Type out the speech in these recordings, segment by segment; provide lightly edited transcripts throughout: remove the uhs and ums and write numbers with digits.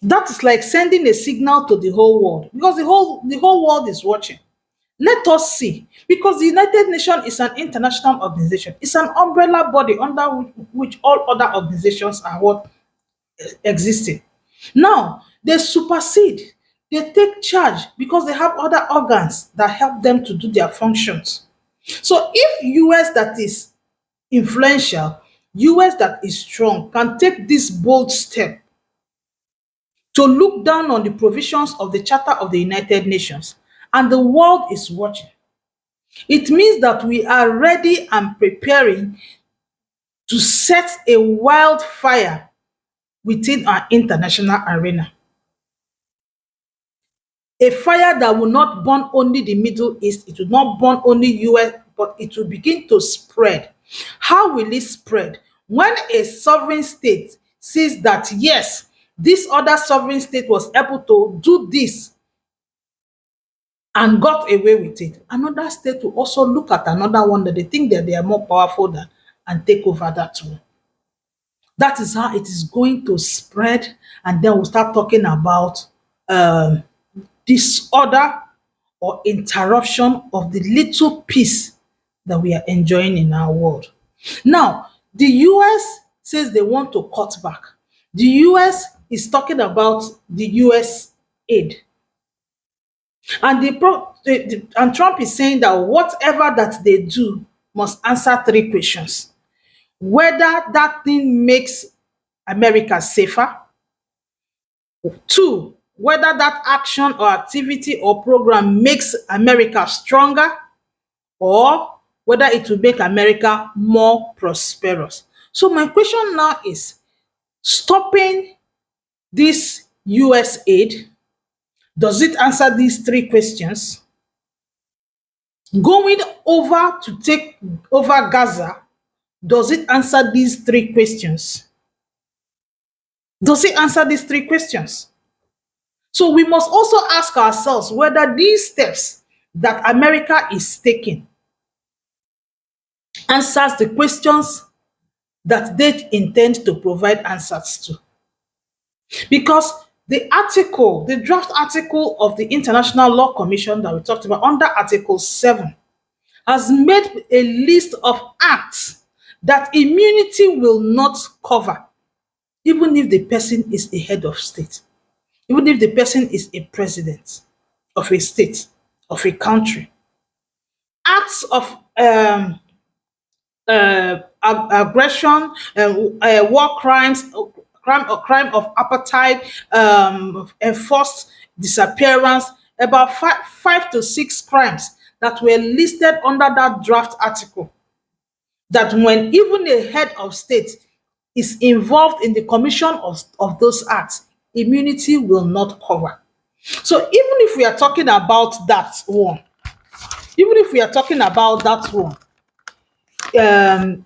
That is like sending a signal to the whole world because the whole world is watching. Let us see, because the United Nations is an international organization. It's an umbrella body under which all other organizations are what existing. Now they supersede, they take charge because they have other organs that help them to do their functions. So if US that is influential, US that is strong can take this bold step to look down on the provisions of the Charter of the United Nations, and the world is watching, it means that we are ready and preparing to set a wildfire within our international arena. A fire that will not burn only the Middle East, it will not burn only US, but it will begin to spread. How will it spread? When a sovereign state sees that, yes, this other sovereign state was able to do this and got away with it, another state will also look at another one that they think that they are more powerful than and take over that one. That is how it is going to spread, and then we'll start talking about um, disorder or interruption of the little peace that we are enjoying in our world. Now, the US says they want to cut back. The US is talking about the US aid. And and Trump is saying that whatever that they do must answer three questions. Whether that thing makes America safer. Two, whether that action or activity or program makes America stronger, or whether it will make America more prosperous. So my question now is, stopping this US aid, does it answer these three questions? Going over to take over Gaza, does it answer these three questions? Does it answer these three questions? So we must also ask ourselves whether these steps that America is taking answers the questions that they intend to provide answers to. Because the draft article of the International Law Commission that we talked about under Article 7 has made a list of acts that immunity will not cover, even if the person is a head of state, even if the person is a president of a state, of a country. Acts of aggression, war crimes, crime of apartheid, enforced disappearance, about five to six crimes that were listed under that draft article. That when even a head of state is involved in the commission of those acts, immunity will not cover. So even if we are talking about that one, even if we are talking about that one,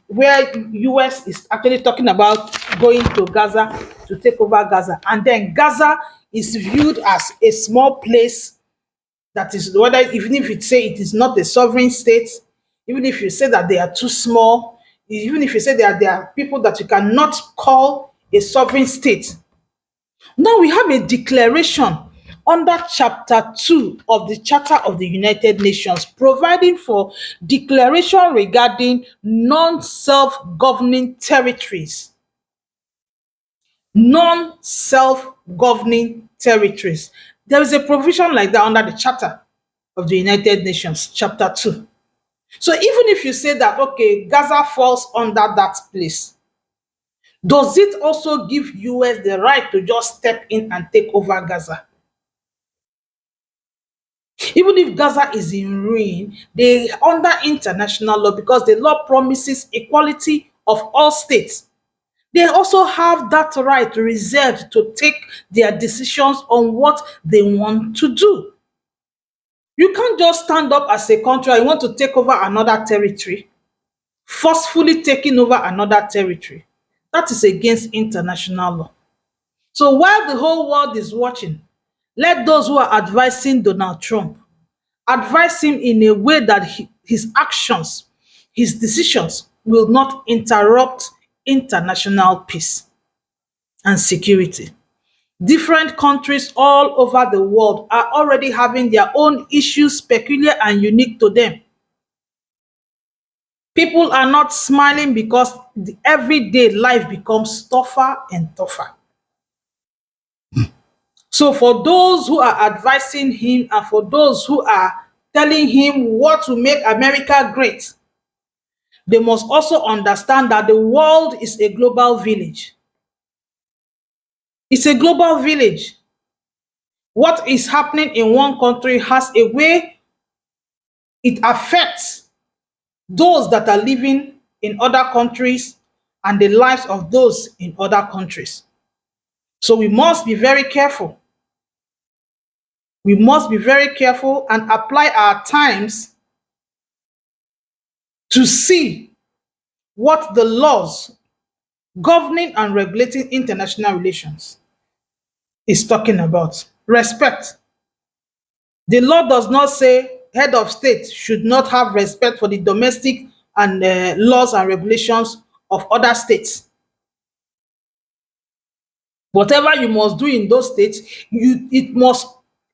where US is actually talking about going to Gaza to take over Gaza, and then Gaza is viewed as a small place that is, whether even if you say it is not a sovereign state, even if you say that they are too small, even if you say that there are people that you cannot call a sovereign state. Now we have a declaration under Chapter 2 of the Charter of the United Nations providing for declaration regarding non-self-governing territories. Non-self-governing territories. There is a provision like that under the Charter of the United Nations, Chapter 2. So even if you say that, okay, Gaza falls under that place, does it also give US the right to just step in and take over Gaza? Even if Gaza is in ruin, they under international law, because the law promises equality of all states. They also have that right reserved to take their decisions on what they want to do. You can't just stand up as a country and you want to take over another territory, forcefully taking over another territory. That is against international law. So while the whole world is watching, let those who are advising Donald Trump advise him in a way that his actions, his decisions will not interrupt international peace and security. Different countries all over the world are already having their own issues peculiar and unique to them. People are not smiling because the everyday life becomes tougher and tougher. So, for those who are advising him and for those who are telling him what will make America great, they must also understand that the world is a global village. It's a global village. What is happening in one country has a way it affects those that are living in other countries and the lives of those in other countries. So we must be very careful. We must be very careful and apply our times to see what the laws governing and regulating international relations is talking about. Respect. The law does not say head of state should not have respect for the domestic and laws and regulations of other states. Whatever you must do in those states, it must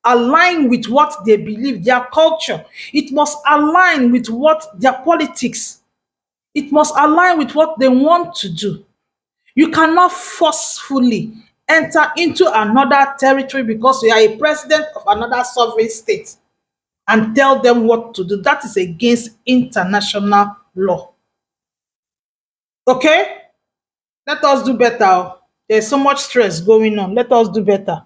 align with what they believe, their culture. It must align with what their politics. It must align with what they want to do. You cannot forcefully enter into another territory because you are a president of another sovereign state and tell them what to do. That is against international law. Okay? Let us do better. There's so much stress going on. Let us do better.